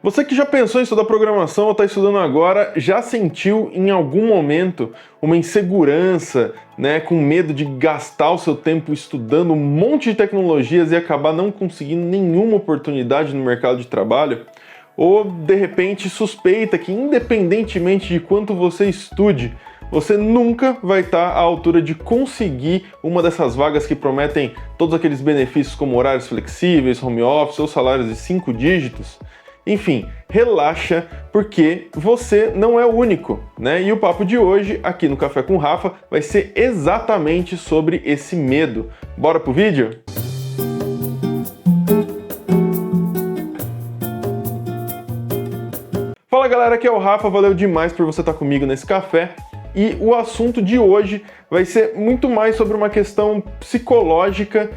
Você que já pensou em estudar programação ou está estudando agora, já sentiu em algum momento uma insegurança, com medo de gastar o seu tempo estudando um monte de tecnologias e acabar não conseguindo nenhuma oportunidade no mercado de trabalho? Ou, de repente, suspeita que, independentemente de quanto você estude, você nunca vai estar à altura de conseguir uma dessas vagas que prometem todos aqueles benefícios como horários flexíveis, home office ou salários de 5 dígitos? Enfim, relaxa, porque você não é o único, E o papo de hoje, aqui no Café com Rafa, vai ser exatamente sobre esse medo. Bora pro vídeo? Fala galera, aqui é o Rafa, valeu demais por você estar comigo nesse café. E o assunto de hoje vai ser muito mais sobre uma questão psicológica,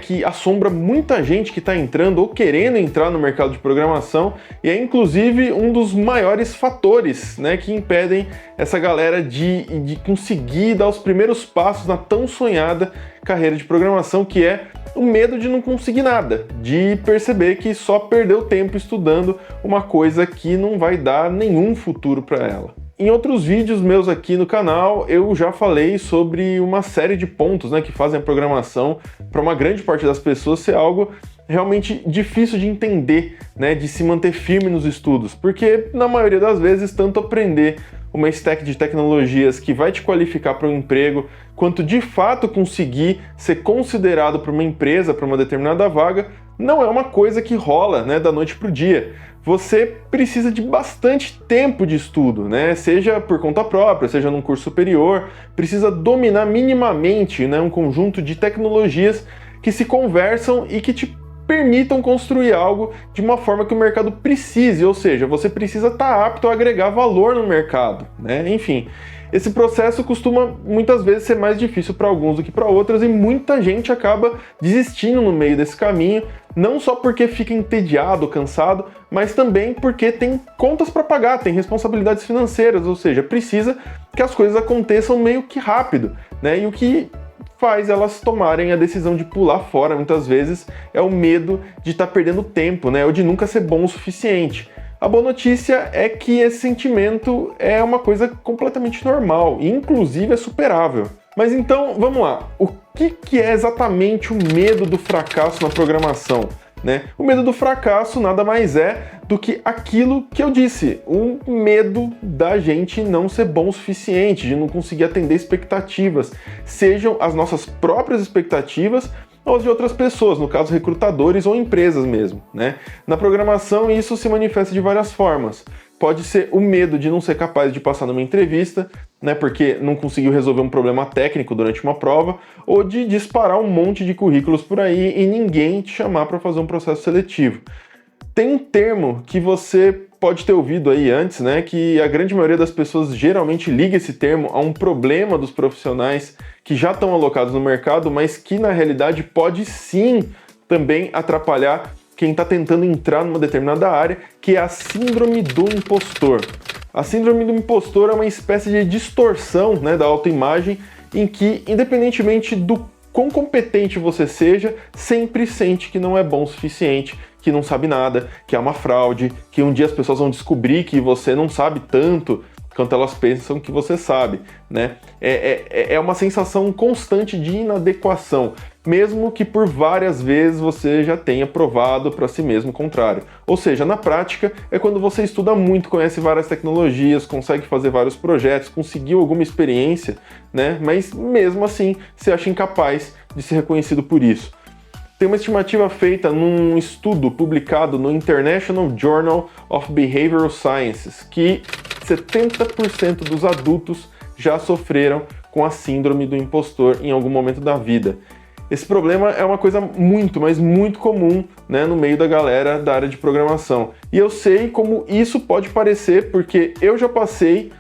que assombra muita gente que está entrando ou querendo entrar no mercado de programação e é inclusive um dos maiores fatores, que impedem essa galera de conseguir dar os primeiros passos na tão sonhada carreira de programação, que é o medo de não conseguir nada, de perceber que só perdeu tempo estudando uma coisa que não vai dar nenhum futuro para ela. Em outros vídeos meus aqui no canal, eu já falei sobre uma série de pontos que fazem a programação, para uma grande parte das pessoas, ser algo realmente difícil de entender, de se manter firme nos estudos, porque na maioria das vezes, tanto aprender uma stack de tecnologias que vai te qualificar para um emprego, quanto de fato conseguir ser considerado por uma empresa, para uma determinada vaga, não é uma coisa que rola da noite para o dia. Você precisa de bastante tempo de estudo, seja por conta própria, seja num curso superior, precisa dominar minimamente um conjunto de tecnologias que se conversam e que te permitam construir algo de uma forma que o mercado precise, ou seja, você precisa estar apto a agregar valor no mercado, Enfim, esse processo costuma muitas vezes ser mais difícil para alguns do que para outras e muita gente acaba desistindo no meio desse caminho, não só porque fica entediado, cansado, mas também porque tem contas para pagar, tem responsabilidades financeiras, ou seja, precisa que as coisas aconteçam meio que rápido, E o que faz elas tomarem a decisão de pular fora muitas vezes é o medo de estar perdendo tempo, ou de nunca ser bom o suficiente. A boa notícia é que esse sentimento é uma coisa completamente normal e inclusive é superável. Mas então, vamos lá. O que é exatamente o medo do fracasso na programação? O medo do fracasso nada mais é do que aquilo que eu disse, um medo da gente não ser bom o suficiente, de não conseguir atender expectativas, sejam as nossas próprias expectativas ou as de outras pessoas, no caso recrutadores ou empresas mesmo. Na programação isso se manifesta de várias formas. Pode ser o medo de não ser capaz de passar numa entrevista, porque não conseguiu resolver um problema técnico durante uma prova, ou de disparar um monte de currículos por aí e ninguém te chamar para fazer um processo seletivo. Tem um termo que você pode ter ouvido aí antes, que a grande maioria das pessoas geralmente liga esse termo a um problema dos profissionais que já estão alocados no mercado, mas que na realidade pode sim também atrapalhar quem está tentando entrar numa determinada área, que é a síndrome do impostor. A síndrome do impostor é uma espécie de distorção da autoimagem em que, independentemente do quão competente você seja, sempre sente que não é bom o suficiente, que não sabe nada, que é uma fraude, que um dia as pessoas vão descobrir que você não sabe tanto quanto elas pensam que você sabe, É uma sensação constante de inadequação, mesmo que por várias vezes você já tenha provado para si mesmo o contrário. Ou seja, na prática, é quando você estuda muito, conhece várias tecnologias, consegue fazer vários projetos, conseguiu alguma experiência, Mas mesmo assim, você acha incapaz de ser reconhecido por isso. Tem uma estimativa feita num estudo publicado no International Journal of Behavioral Sciences que 70% dos adultos já sofreram com a síndrome do impostor em algum momento da vida. Esse problema é uma coisa muito, mas muito comum no meio da galera da área de programação. E eu sei como isso pode parecer, porque eu já passei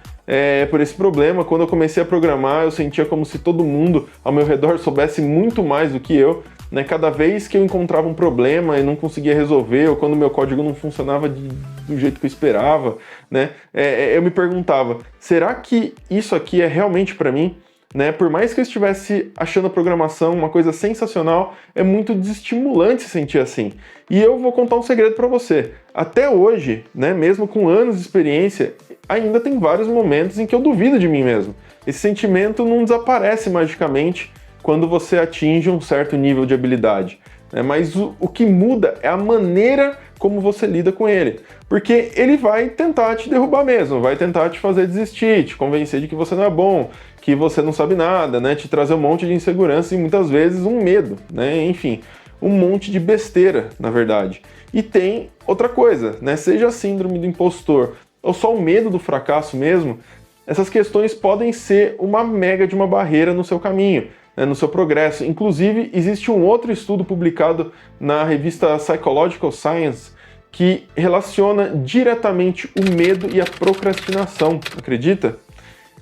por esse problema. Quando eu comecei a programar, eu sentia como se todo mundo ao meu redor soubesse muito mais do que eu. Cada vez que eu encontrava um problema e não conseguia resolver, ou quando meu código não funcionava do jeito que eu esperava, eu me perguntava, será que isso aqui é realmente para mim? Por mais que eu estivesse achando a programação uma coisa sensacional, é muito desestimulante se sentir assim. E eu vou contar um segredo para você. Até hoje, né, mesmo com anos de experiência, ainda tem vários momentos em que eu duvido de mim mesmo. Esse sentimento não desaparece magicamente quando você atinge um certo nível de habilidade, né? Mas o que muda é a maneira como você lida com ele. Porque ele vai tentar te derrubar mesmo, vai tentar te fazer desistir, te convencer de que você não é bom, que você não sabe nada, né? Te trazer um monte de insegurança e muitas vezes um medo, né? Enfim, um monte de besteira, na verdade. E tem outra coisa, né? Seja a síndrome do impostor ou só o medo do fracasso mesmo, essas questões podem ser uma mega de uma barreira no seu caminho, né, no seu progresso. Inclusive, existe um outro estudo publicado na revista Psychological Science que relaciona diretamente o medo e a procrastinação, acredita?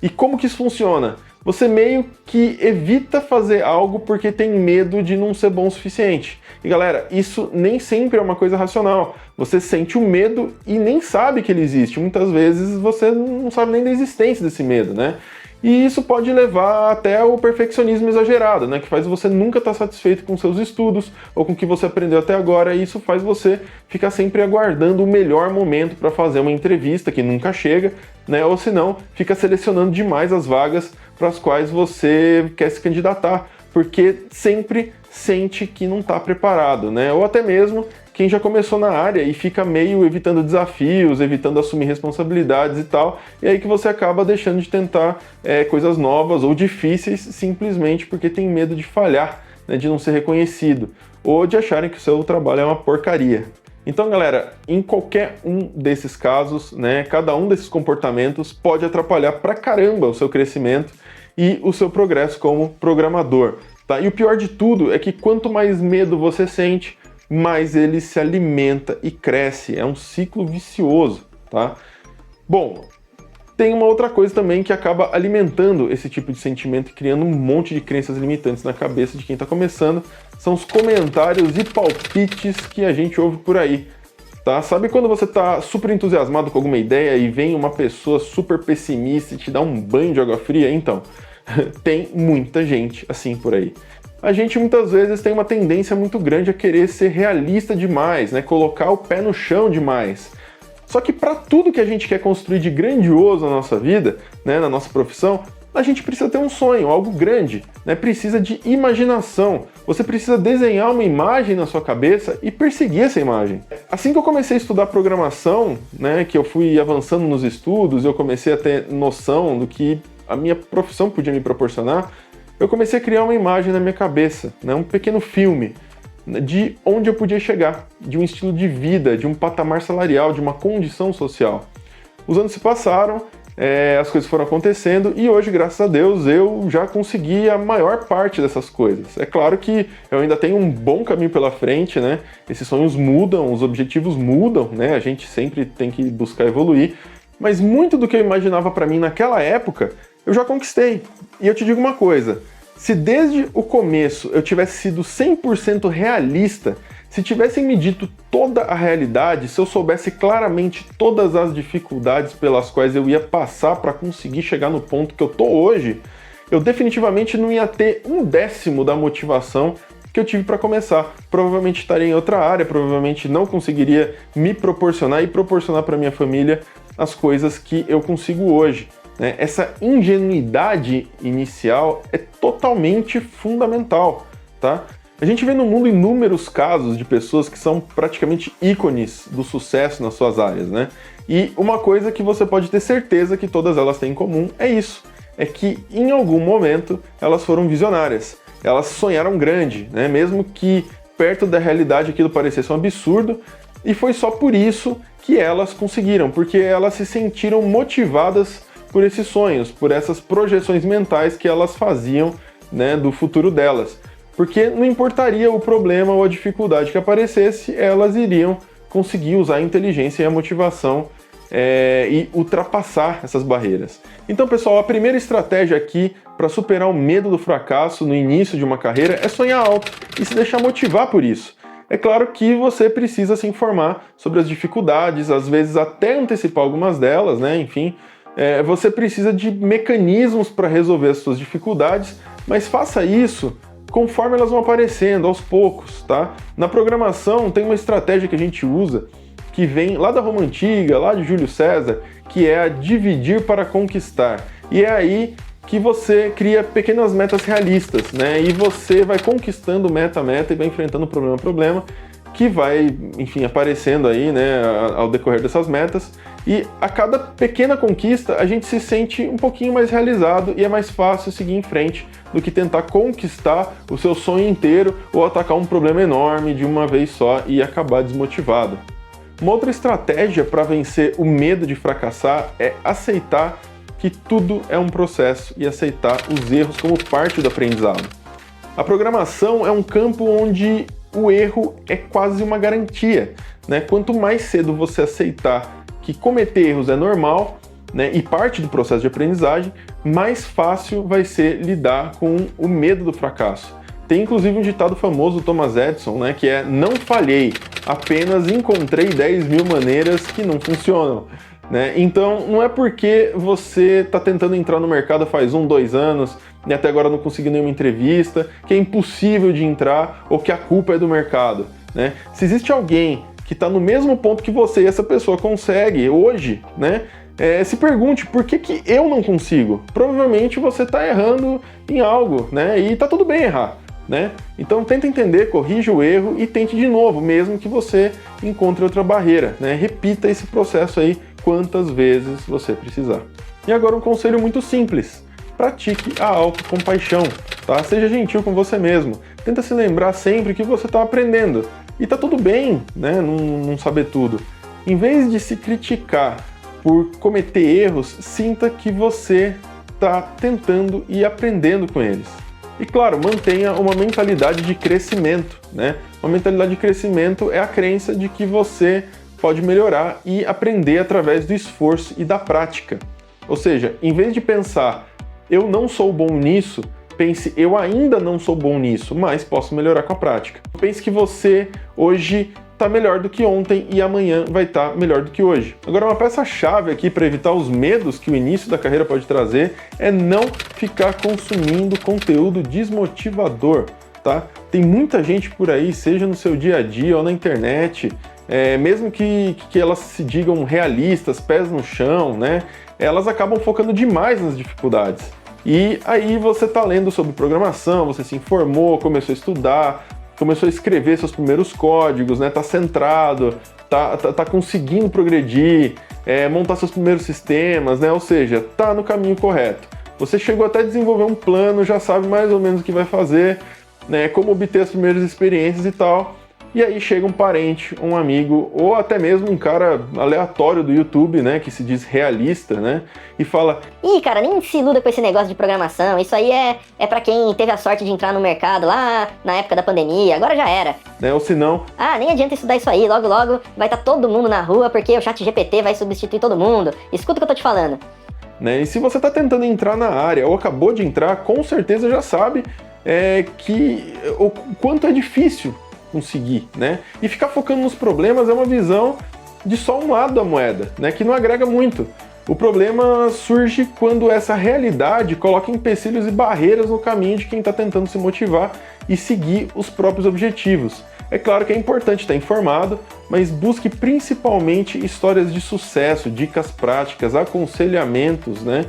E como que isso funciona? Você meio que evita fazer algo porque tem medo de não ser bom o suficiente. E galera, isso nem sempre é uma coisa racional. Você sente o medo e nem sabe que ele existe. Muitas vezes você não sabe nem da existência desse medo, né? E isso pode levar até ao perfeccionismo exagerado, né? Que faz você nunca estar satisfeito com seus estudos ou com o que você aprendeu até agora, e isso faz você ficar sempre aguardando o melhor momento para fazer uma entrevista que nunca chega, né? Ou senão, fica selecionando demais as vagas para as quais você quer se candidatar, porque sempre sente que não está preparado, né? Ou até mesmo quem já começou na área e fica meio evitando desafios, evitando assumir responsabilidades e tal, e aí que você acaba deixando de tentar coisas novas ou difíceis simplesmente porque tem medo de falhar, né, de não ser reconhecido, ou de acharem que o seu trabalho é uma porcaria. Então, galera, em qualquer um desses casos, né, cada um desses comportamentos pode atrapalhar pra caramba o seu crescimento e o seu progresso como programador, tá? E o pior de tudo é que quanto mais medo você sente, mais ele se alimenta e cresce. É um ciclo vicioso, tá? Bom, tem uma outra coisa também que acaba alimentando esse tipo de sentimento e criando um monte de crenças limitantes na cabeça de quem está começando, são os comentários e palpites que a gente ouve por aí, tá? Sabe quando você está super entusiasmado com alguma ideia e vem uma pessoa super pessimista e te dá um banho de água fria? Então, tem muita gente assim por aí. A gente muitas vezes tem uma tendência muito grande a querer ser realista demais, né? Colocar o pé no chão demais. Só que para tudo que a gente quer construir de grandioso na nossa vida, né, na nossa profissão, a gente precisa ter um sonho, algo grande, né? Precisa de imaginação. Você precisa desenhar uma imagem na sua cabeça e perseguir essa imagem. Assim que eu comecei a estudar programação, né, que eu fui avançando nos estudos, eu comecei a ter noção do que a minha profissão podia me proporcionar, eu comecei a criar uma imagem na minha cabeça, né, um pequeno filme de onde eu podia chegar, de um estilo de vida, de um patamar salarial, de uma condição social. Os anos se passaram, as coisas foram acontecendo e hoje, graças a Deus, eu já consegui a maior parte dessas coisas. É claro que eu ainda tenho um bom caminho pela frente, né? Esses sonhos mudam, os objetivos mudam, né? A gente sempre tem que buscar evoluir, mas muito do que eu imaginava para mim naquela época, eu já conquistei. E eu te digo uma coisa, se desde o começo eu tivesse sido 100% realista, se tivessem me dito toda a realidade, se eu soubesse claramente todas as dificuldades pelas quais eu ia passar para conseguir chegar no ponto que eu tô hoje, eu definitivamente não ia ter 1/10 da motivação que eu tive para começar. Provavelmente estaria em outra área, provavelmente não conseguiria me proporcionar e proporcionar para minha família as coisas que eu consigo hoje. Essa ingenuidade inicial é totalmente fundamental, tá? A gente vê no mundo inúmeros casos de pessoas que são praticamente ícones do sucesso nas suas áreas, né? E uma coisa que você pode ter certeza que todas elas têm em comum é isso, é que em algum momento elas foram visionárias, elas sonharam grande, né? Mesmo que perto da realidade aquilo parecesse um absurdo, e foi só por isso que elas conseguiram, porque elas se sentiram motivadas por esses sonhos, por essas projeções mentais que elas faziam, né, do futuro delas. Porque não importaria o problema ou a dificuldade que aparecesse, elas iriam conseguir usar a inteligência e a motivação e ultrapassar essas barreiras. Então, pessoal, a primeira estratégia aqui para superar o medo do fracasso no início de uma carreira é sonhar alto e se deixar motivar por isso. É claro que você precisa se informar sobre as dificuldades, às vezes até antecipar algumas delas, né, enfim. Você precisa de mecanismos para resolver as suas dificuldades, mas faça isso conforme elas vão aparecendo, aos poucos, tá? Na programação tem uma estratégia que a gente usa que vem lá da Roma Antiga, lá de Júlio César, que é a dividir para conquistar. E é aí que você cria pequenas metas realistas, né? E você vai conquistando meta a meta e vai enfrentando problema a problema, que vai, enfim, aparecendo aí, né, ao decorrer dessas metas. E a cada pequena conquista a gente se sente um pouquinho mais realizado e é mais fácil seguir em frente do que tentar conquistar o seu sonho inteiro ou atacar um problema enorme de uma vez só e acabar desmotivado. Uma outra estratégia para vencer o medo de fracassar é aceitar que tudo é um processo e aceitar os erros como parte do aprendizado. A programação é um campo onde o erro é quase uma garantia, né? Quanto mais cedo você aceitar que cometer erros é normal, né, e parte do processo de aprendizagem, mais fácil vai ser lidar com o medo do fracasso. Tem inclusive um ditado famoso do Thomas Edison, né, que é: não falhei, apenas encontrei 10 mil maneiras que não funcionam. Né? Então, não é porque você está tentando entrar no mercado faz 1, 2 anos e até agora não conseguiu nenhuma entrevista, que é impossível de entrar ou que a culpa é do mercado. Né? Se existe alguém que está no mesmo ponto que você e essa pessoa consegue hoje, né? Se pergunte, por que eu não consigo? Provavelmente você está errando em algo, né? E está tudo bem errar. Né? Então tenta entender, corrija o erro e tente de novo, mesmo que você encontre outra barreira. Né? Repita esse processo aí quantas vezes você precisar. E agora um conselho muito simples: pratique a autocompaixão, tá? Seja gentil com você mesmo. Tenta se lembrar sempre que você está aprendendo. E tá tudo bem, né? Não saber tudo. Em vez de se criticar por cometer erros, sinta que você está tentando e aprendendo com eles. E claro, mantenha uma mentalidade de crescimento, né? Uma mentalidade de crescimento é a crença de que você pode melhorar e aprender através do esforço e da prática. Ou seja, em vez de pensar, eu não sou bom nisso, pense, eu ainda não sou bom nisso, mas posso melhorar com a prática. Pense que você hoje está melhor do que ontem e amanhã vai estar melhor do que hoje. Agora, uma peça-chave aqui para evitar os medos que o início da carreira pode trazer é não ficar consumindo conteúdo desmotivador, tá? Tem muita gente por aí, seja no seu dia a dia ou na internet, mesmo que elas se digam realistas, pés no chão, né? Elas acabam focando demais nas dificuldades. E aí você está lendo sobre programação, você se informou, começou a estudar, começou a escrever seus primeiros códigos, né? Tá centrado, tá conseguindo progredir, montar seus primeiros sistemas, né? Ou seja, tá no caminho correto. Você chegou até a desenvolver um plano, já sabe mais ou menos o que vai fazer, né? Como obter as primeiras experiências e tal. E aí chega um parente, um amigo, ou até mesmo um cara aleatório do YouTube, né, que se diz realista, né, e fala: ih, cara, nem se iluda com esse negócio de programação, isso aí é pra quem teve a sorte de entrar no mercado lá na época da pandemia, agora já era. Né, ou se não, ah, nem adianta estudar isso aí, logo logo vai estar todo mundo na rua porque o ChatGPT vai substituir todo mundo, escuta o que eu tô te falando. Né, e se você tá tentando entrar na área ou acabou de entrar, com certeza já sabe que o quanto é difícil conseguir, né? E ficar focando nos problemas é uma visão de só um lado da moeda, né? Que não agrega muito. O problema surge quando essa realidade coloca empecilhos e barreiras no caminho de quem está tentando se motivar e seguir os próprios objetivos. É claro que é importante estar informado, mas busque principalmente histórias de sucesso, dicas práticas, aconselhamentos, né?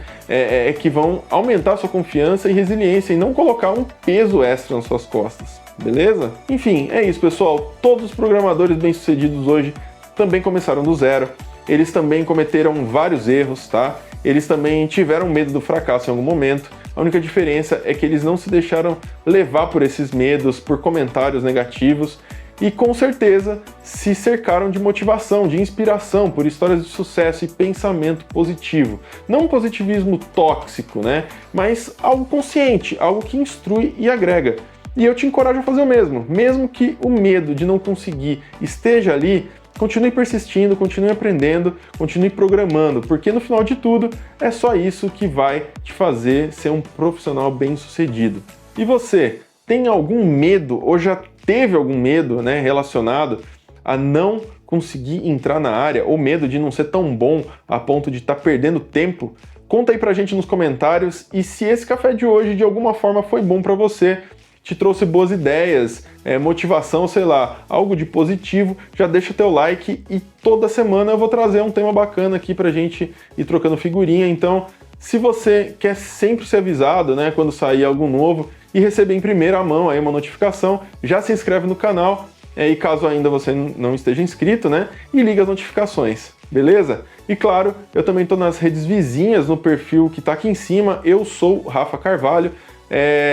Que vão aumentar a sua confiança e resiliência e não colocar um peso extra nas suas costas. Beleza? Enfim, é isso, pessoal. Todos os programadores bem-sucedidos hoje também começaram do zero. Eles também cometeram vários erros, tá? Eles também tiveram medo do fracasso em algum momento. A única diferença é que eles não se deixaram levar por esses medos, por comentários negativos e com certeza se cercaram de motivação, de inspiração, por histórias de sucesso e pensamento positivo. Não um positivismo tóxico, né? Mas algo consciente, algo que instrui e agrega. E eu te encorajo a fazer o mesmo. Mesmo que o medo de não conseguir esteja ali, continue persistindo, continue aprendendo, continue programando, porque no final de tudo é só isso que vai te fazer ser um profissional bem-sucedido. E você, tem algum medo ou já teve algum medo, né, relacionado a não conseguir entrar na área ou medo de não ser tão bom a ponto de estar perdendo tempo? Conta aí pra gente nos comentários e se esse café de hoje de alguma forma foi bom pra você. te trouxe boas ideias, motivação, sei lá, algo de positivo, já deixa teu like e toda semana eu vou trazer um tema bacana aqui pra gente ir trocando figurinha. Então, se você quer sempre ser avisado, né, quando sair algo novo e receber em primeira mão aí uma notificação, já se inscreve no canal, e caso ainda você não esteja inscrito, né, e liga as notificações, beleza? E claro, eu também estou nas redes vizinhas, no perfil que está aqui em cima, eu sou Rafa Carvalho.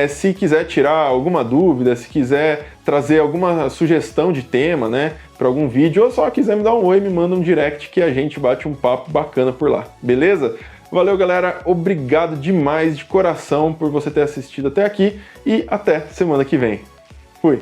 Se quiser tirar alguma dúvida, se quiser trazer alguma sugestão de tema, né, para algum vídeo, ou só quiser me dar um oi, me manda um direct que a gente bate um papo bacana por lá, beleza? Valeu, galera, obrigado demais de coração por você ter assistido até aqui e até semana que vem. Fui!